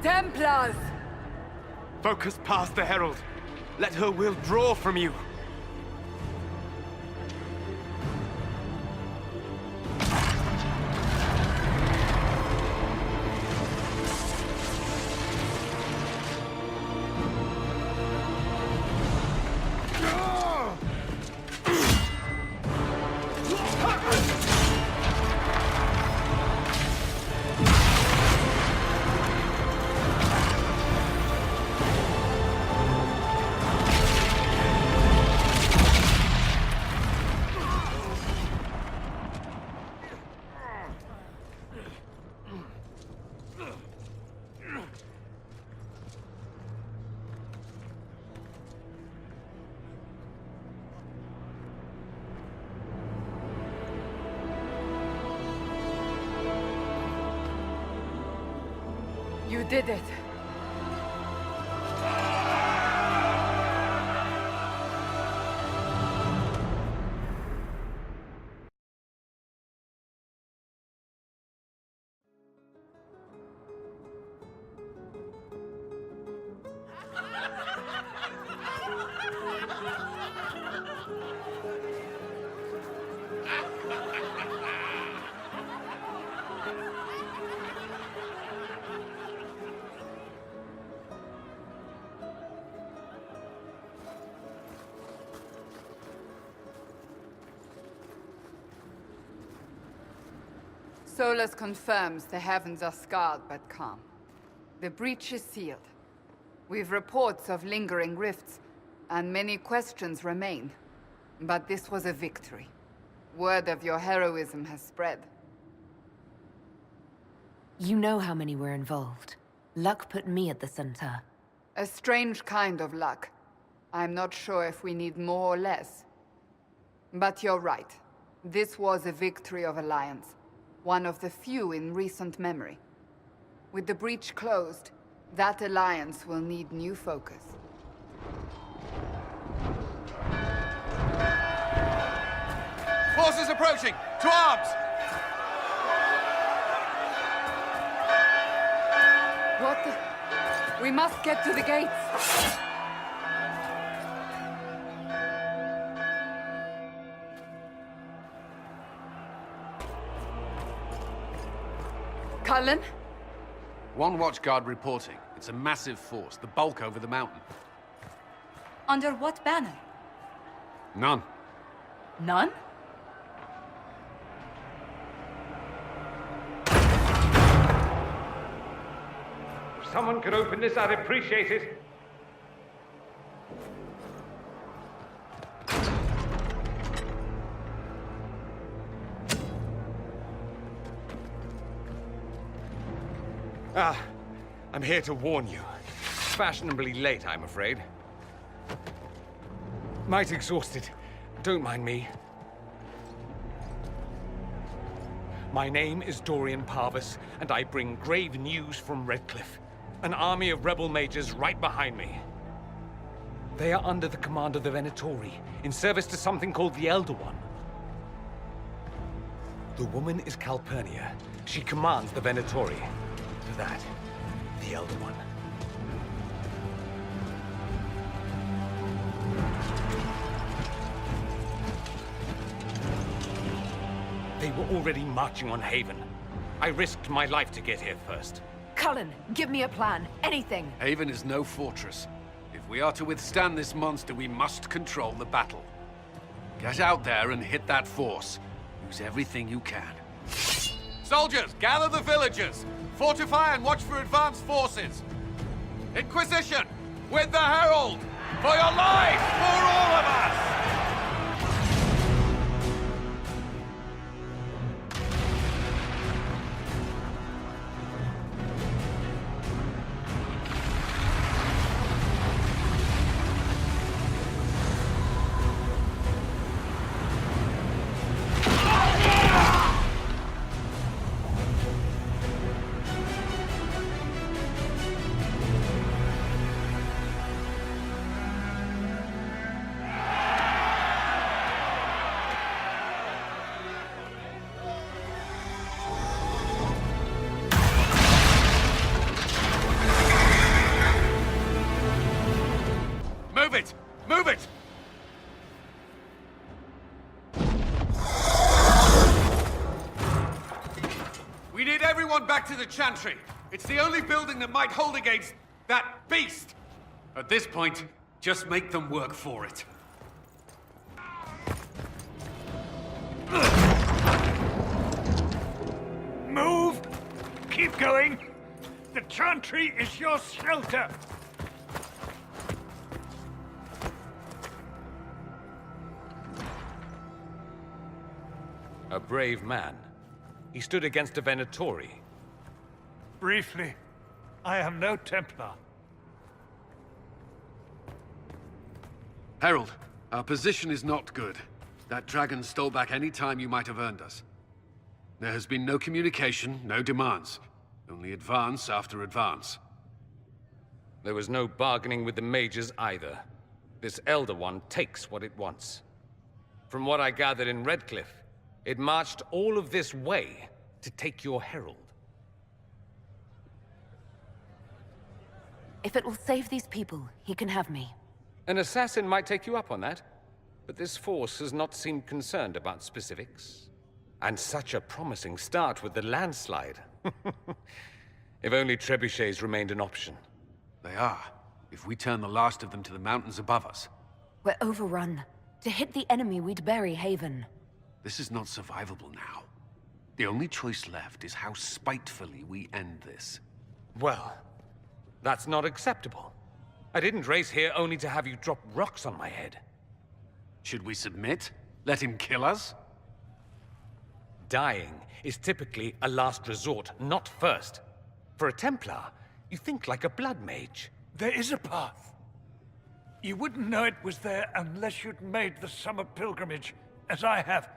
Templars! Focus past the Herald. Let her will draw from you. You did it. Solus confirms the heavens are scarred but calm. The breach is sealed. We've reports of lingering rifts, and many questions remain. But this was a victory. Word of your heroism has spread. You know how many were involved. Luck put me at the center. A strange kind of luck. I'm not sure if we need more or less. But you're right. This was a victory of Alliance. One of the few in recent memory. With the breach closed, that alliance will need new focus. Forces approaching! To arms! What the... We must get to the gates! Cullen? One watchguard reporting. It's a massive force, the bulk over the mountain. Under what banner? None. None? If someone could open this, I'd appreciate it. I'm here to warn you. Fashionably late, I'm afraid. Might exhausted. Don't mind me. My name is Dorian Parvis, and I bring grave news from Redcliffe. An army of rebel mages right behind me. They are under the command of the Venatori, in service to something called the Elder One. The woman is Calpurnia. She commands the Venatori. To that, the Elder One. They were already marching on Haven. I risked my life to get here first. Cullen, give me a plan. Anything. Haven is no fortress. If we are to withstand this monster, we must control the battle. Get out there and hit that force. Use everything you can. Soldiers, gather the villagers! Fortify and watch for advanced forces! Inquisition! With the Herald! For your life! For all of us! We need everyone back to the Chantry. It's the only building that might hold against that beast. At this point, just make them work for it. Move! Keep going! The Chantry is your shelter! A brave man. He stood against a Venatori. Briefly, I am no Templar. Herald, our position is not good. That dragon stole back any time you might have earned us. There has been no communication, no demands. Only advance after advance. There was no bargaining with the mages either. This Elder One takes what it wants. From what I gathered in Redcliffe, it marched all of this way to take your herald. If it will save these people, he can have me. An assassin might take you up on that, but this force has not seemed concerned about specifics. And such a promising start with the landslide. If only trebuchets remained an option. They are, if we turn the last of them to the mountains above us. We're overrun. To hit the enemy, we'd bury Haven. This is not survivable now. The only choice left is how spitefully we end this. Well, that's not acceptable. I didn't race here only to have you drop rocks on my head. Should we submit? Let him kill us? Dying is typically a last resort, not first. For a Templar, you think like a blood mage. There is a path. You wouldn't know it was there unless you'd made the summer pilgrimage, as I have.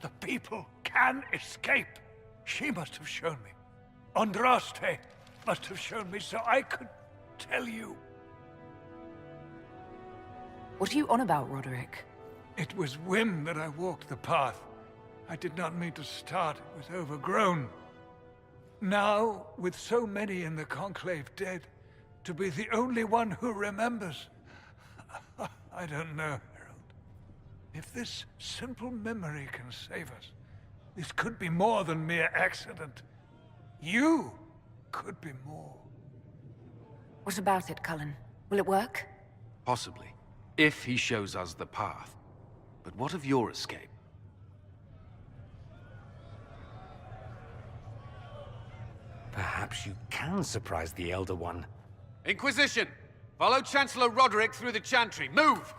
The people can escape. She must have shown me. Andraste must have shown me so I could tell you. What are you on about, Roderick? It was whim that I walked the path. I did not mean to start. It was overgrown. Now, with so many in the Conclave dead, to be the only one who remembers... I don't know, Herald. If this simple memory can save us, this could be more than mere accident. You could be more. What about it, Cullen? Will it work? Possibly, if he shows us the path. But what of your escape? Perhaps you can surprise the Elder One. Inquisition! Follow Chancellor Roderick through the Chantry. Move!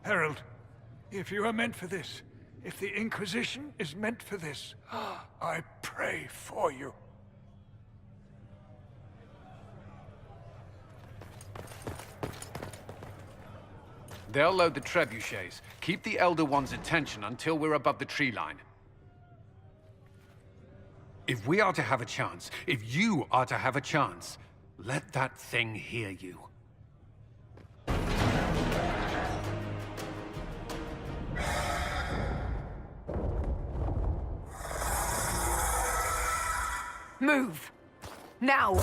Herald, if you are meant for this, if the Inquisition is meant for this, I pray for you. They'll load the trebuchets. Keep the Elder One's attention until we're above the tree line. If we are to have a chance, if you are to have a chance, let that thing hear you. Move! Now!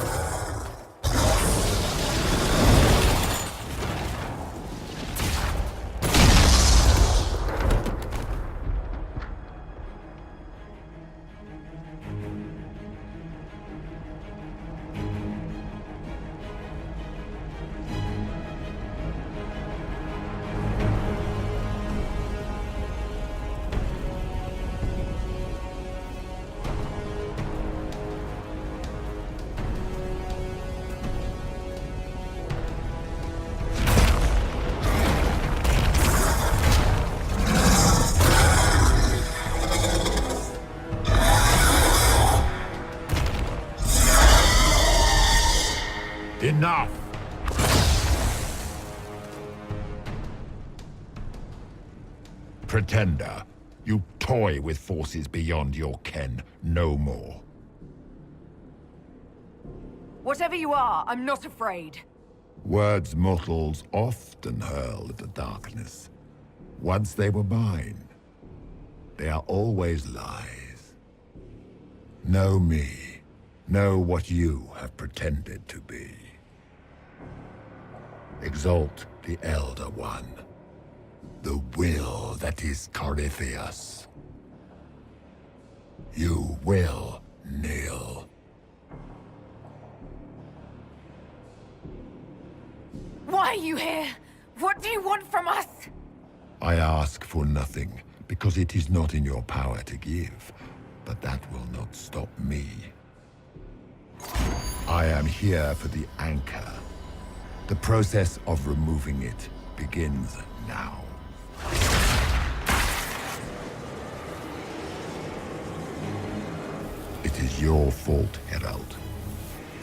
Enough! Pretender, you toy with forces beyond your ken, no more. Whatever you are, I'm not afraid. Words mortals often hurl at the darkness. Once they were mine, they are always lies. Know me. Know what you have pretended to be. Exalt the Elder One. The will that is Corypheus. You will kneel. Why are you here? What do you want from us? I ask for nothing, because it is not in your power to give. But that will not stop me. I am here for the anchor. The process of removing it begins now. It is your fault, Herald.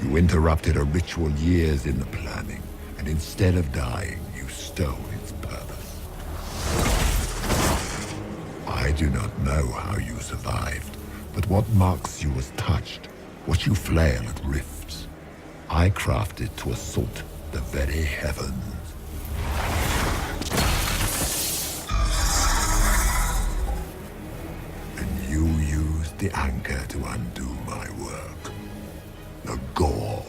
You interrupted a ritual years in the planning, and instead of dying, you stole its purpose. I do not know how you survived, but what marks you as touched, what you flail at rifts, I crafted to assault the very heavens. And you used the anchor to undo my work. The gall.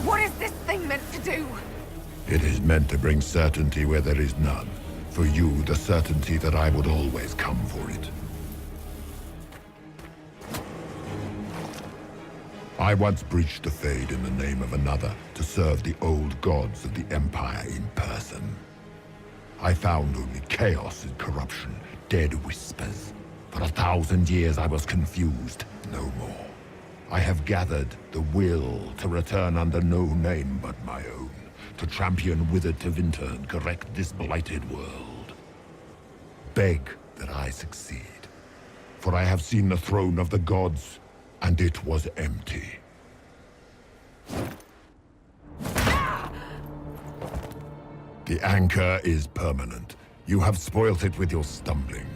What is this thing meant to do? It is meant to bring certainty where there is none. For you, the certainty that I would always come for it. I once breached the Fade in the name of another to serve the old gods of the Empire in person. I found only chaos and corruption, dead whispers. For 1,000 years I was confused, no more. I have gathered the will to return under no name but my own, to champion withered Tevinter and correct this blighted world. Beg that I succeed, for I have seen the throne of the gods, and it was empty. The anchor is permanent. You have spoilt it with your stumbling.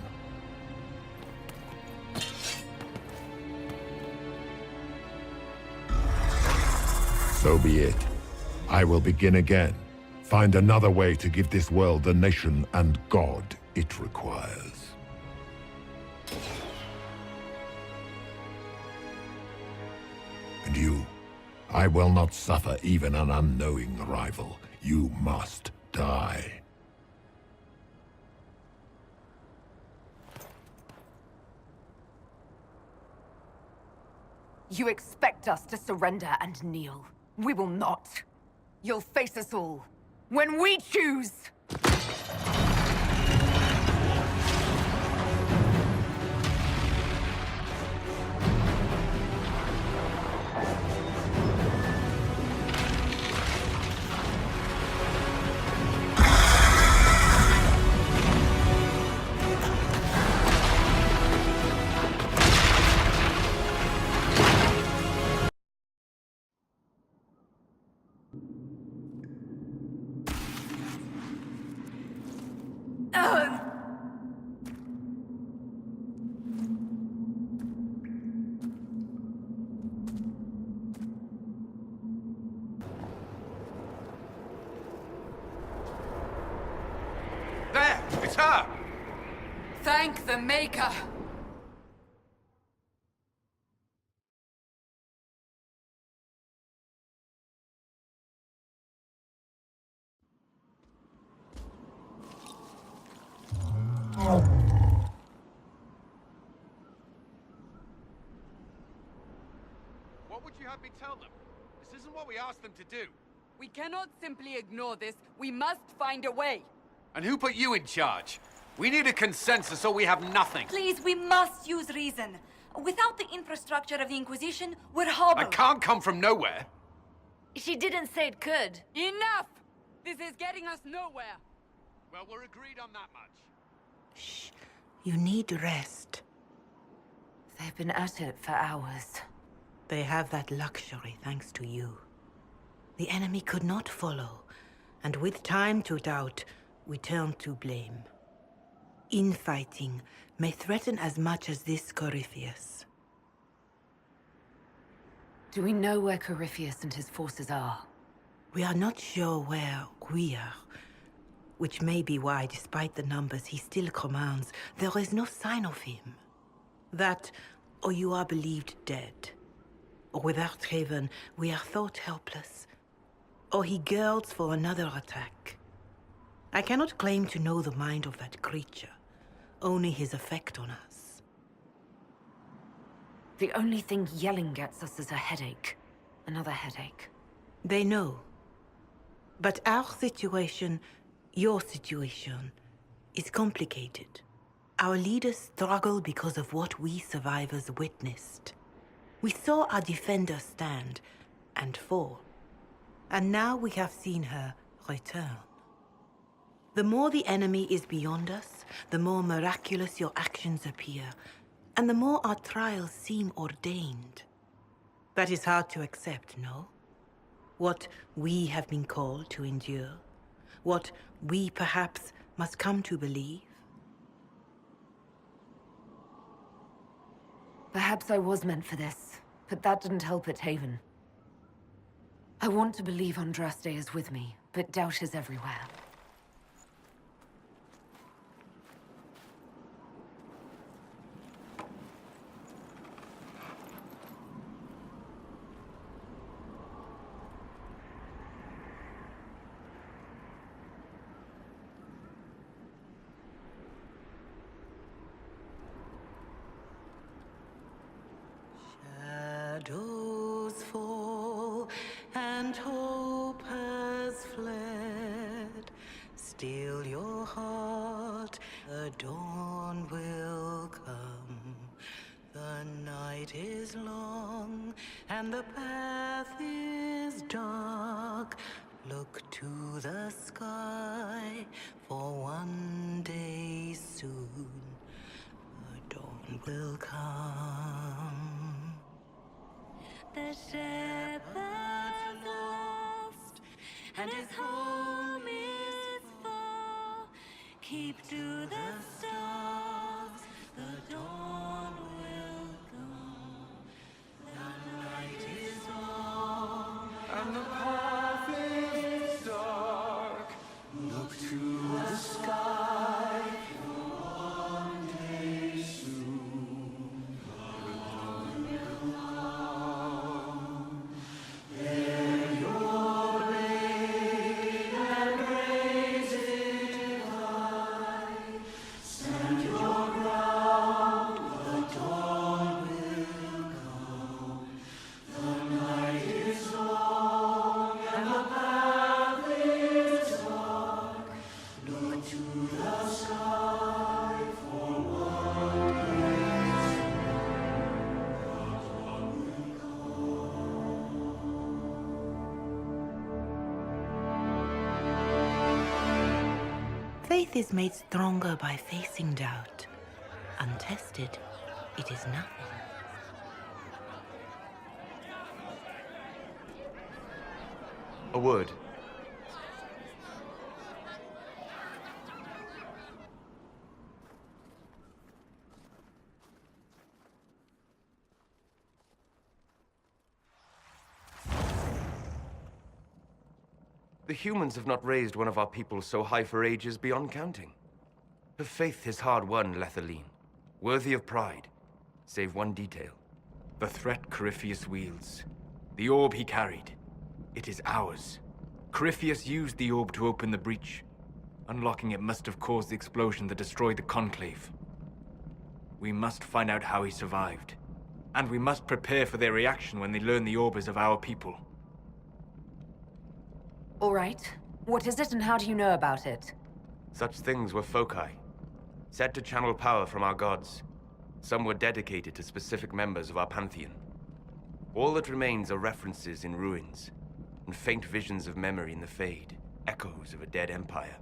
So be it. I will begin again. Find another way to give this world the nation and God it requires. And you, I will not suffer even an unknowing rival. You must die. You expect us to surrender and kneel. We will not. You'll face us all. When we choose! There! It's her! Thank the Maker! What would you have me tell them? This isn't what we asked them to do. We cannot simply ignore this. We must find a way. And who put you in charge? We need a consensus or we have nothing. Please, we must use reason. Without the infrastructure of the Inquisition, we're I hobbled. can't come from nowhere. She didn't say it could. Enough! This is getting us nowhere. Well, we're agreed on that much. Shh. You need rest. They've been at it for hours. They have that luxury thanks to you. The enemy could not follow, and with time to doubt, we turn to blame. Infighting may threaten as much as this Corypheus. Do we know where Corypheus and his forces are? We are not sure where we are, which may be why, despite the numbers he still commands, there is no sign of him. That, or you are believed dead. Or without Haven, we are thought helpless. Or he girds for another attack. I cannot claim to know the mind of that creature, only his effect on us. The only thing yelling gets us is a headache. Another headache. They know. But our situation, your situation, is complicated. Our leaders struggle because of what we survivors witnessed. We saw our defender stand and fall. And now we have seen her return. The more the enemy is beyond us, the more miraculous your actions appear, and the more our trials seem ordained. That is hard to accept, no? What we have been called to endure, what we perhaps must come to believe. Perhaps I was meant for this, but that didn't help at Haven. I want to believe Andraste is with me, but doubt is everywhere. Shadows fall and hope has fled. Still your heart, the dawn will come. The night is long and the path is dark. Look to the sky, for one day soon the dawn will come. The shepherd's lost, and his home is far. Keep to the stars, the dawn will come. The night is long, And the path is dark. Look to the sky. One day soon, the dawn will come. Bear your blade and raise it high. Stand your ground, the dawn will come. The night is long and the path is dark. Look to the sky for one day soon, the dawn will Faith is made stronger by facing doubt. Untested, it is nothing. A word. The humans have not raised one of our people so high for ages beyond counting. Her faith is hard-won, Lethaline, worthy of pride, save one detail. The threat Corypheus wields. The orb he carried. It is ours. Corypheus used the orb to open the breach. Unlocking it must have caused the explosion that destroyed the Conclave. We must find out how he survived. And we must prepare for their reaction when they learn the orb is of our people. All right. What is it and how do you know about it? Such things were foci, said to channel power from our gods. Some were dedicated to specific members of our pantheon. All that remains are references in ruins, and faint visions of memory in the Fade, echoes of a dead empire.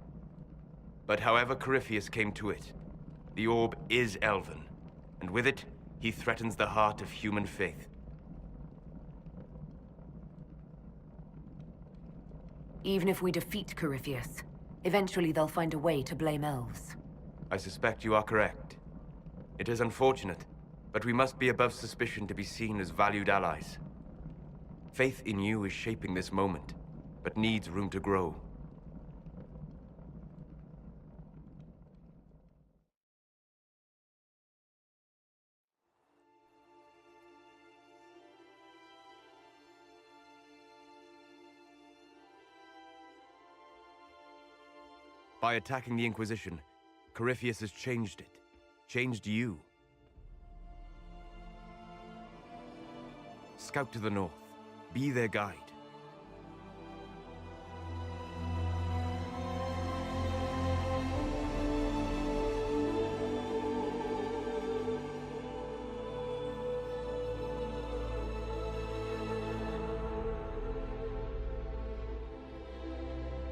But however Corypheus came to it, the orb is Elven, and with it, he threatens the heart of human faith. Even if we defeat Corypheus, eventually they'll find a way to blame elves. I suspect you are correct. It is unfortunate, but we must be above suspicion to be seen as valued allies. Faith in you is shaping this moment, but needs room to grow. By attacking the Inquisition, Corypheus has changed it. changed you. Scout to the north. Be their guide.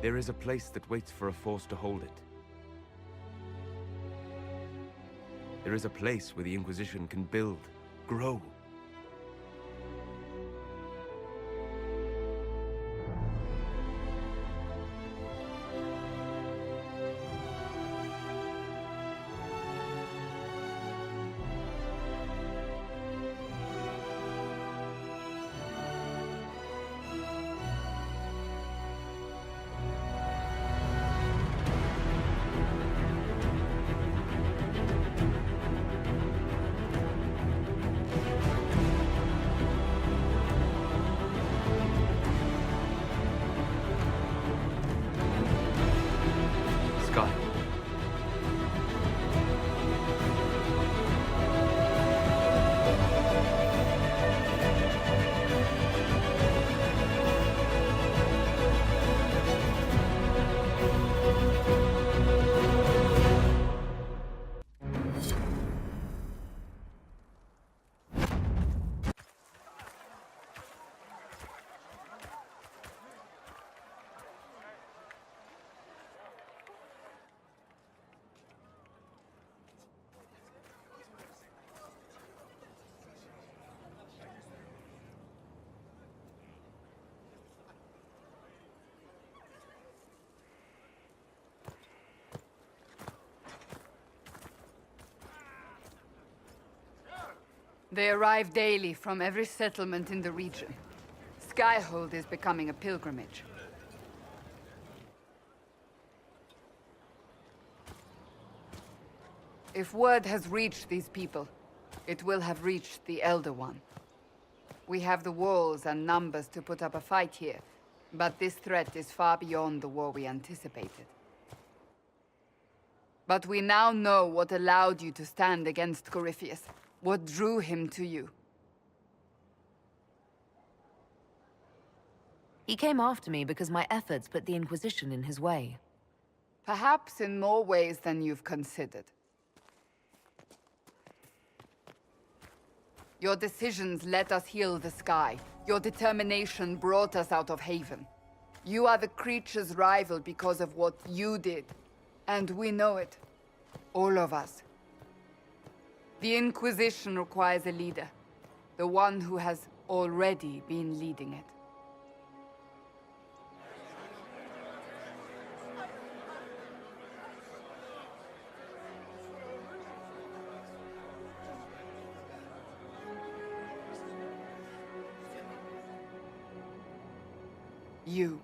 There is a place that waits for a force to hold it. There is a place where the Inquisition can build, grow. Sky. They arrive daily from every settlement in the region. Skyhold is becoming a pilgrimage. If word has reached these people, it will have reached the Elder One. We have the walls and numbers to put up a fight here, but this threat is far beyond the war we anticipated. But we now know what allowed you to stand against Corypheus. What drew him to you? He came after me because my efforts put the Inquisition in his way. Perhaps in more ways than you've considered. Your decisions let us heal the sky. Your determination brought us out of Haven. You are the creature's rival because of what you did. And we know it. All of us. The Inquisition requires a leader. The one who has already been leading it. You.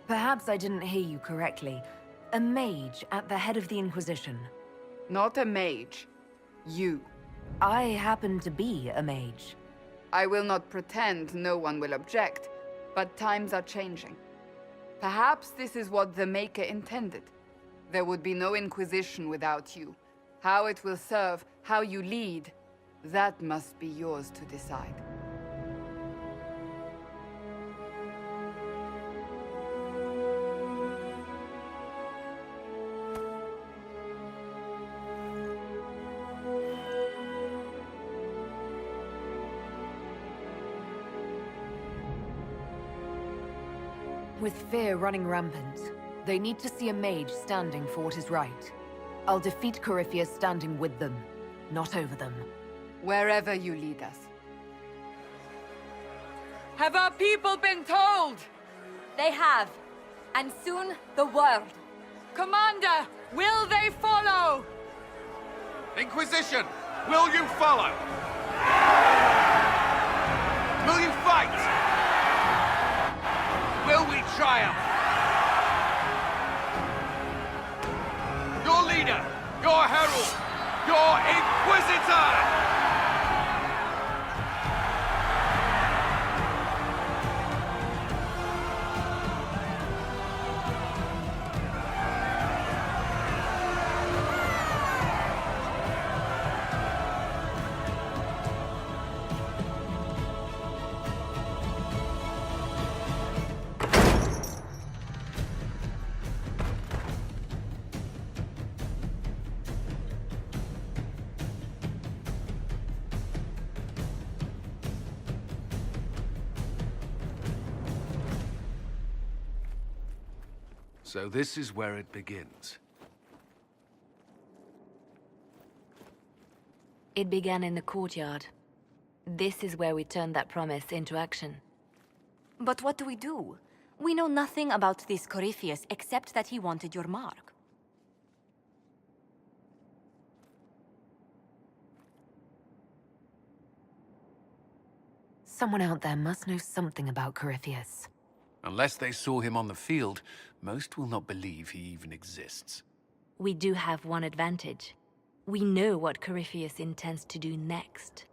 Perhaps I didn't hear you correctly. A mage at the head of the Inquisition. Not a mage. You. I happen to be a mage. I will not pretend no one will object, but times are changing. Perhaps this is what the Maker intended. There would be no Inquisition without you. How it will serve, how you lead, that must be yours to decide. With fear running rampant, they need to see a mage standing for what is right. I'll defeat Corypheus standing with them, not over them. Wherever you lead us. Have our people been told? They have. And soon, the world. Commander, will they follow? Inquisition, will you follow? Will you fight? Will we triumph? Your leader, your herald, your Inquisitor! So this is where it begins. It began in the courtyard. This is where we turned that promise into action. But what do we do? We know nothing about this Corypheus except that he wanted your mark. Someone out there must know something about Corypheus. Unless they saw him on the field, most will not believe he even exists. We do have one advantage. We know what Corypheus intends to do next.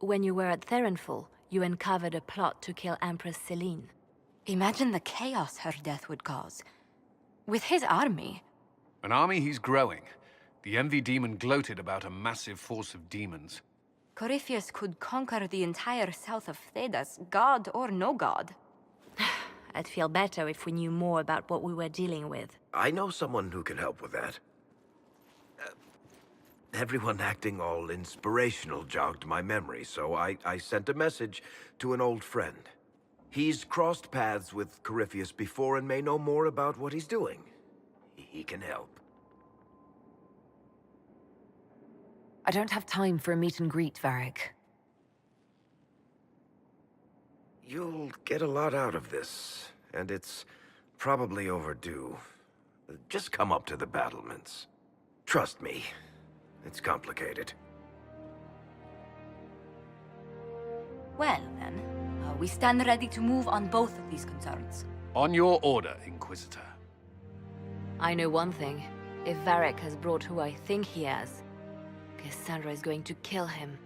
When you were at Therenfall, you uncovered a plot to kill Empress Celine. Imagine the chaos her death would cause. With his army. An army he's growing. The Envy Demon gloated about a massive force of demons. Corypheus could conquer the entire south of Thedas, god or no god. I'd feel better if we knew more about what we were dealing with. I know someone who can help with that. Everyone acting all inspirational jogged my memory, so I sent a message to an old friend. He's crossed paths with Corypheus before and may know more about what he's doing. He can help. I don't have time for a meet and greet, Varric. You'll get a lot out of this, and it's probably overdue. Just come up to the battlements. Trust me, it's complicated. Well, then, we stand ready to move on both of these concerns. On your order, Inquisitor. I know one thing. If Varric has brought who I think he has, Cassandra is going to kill him.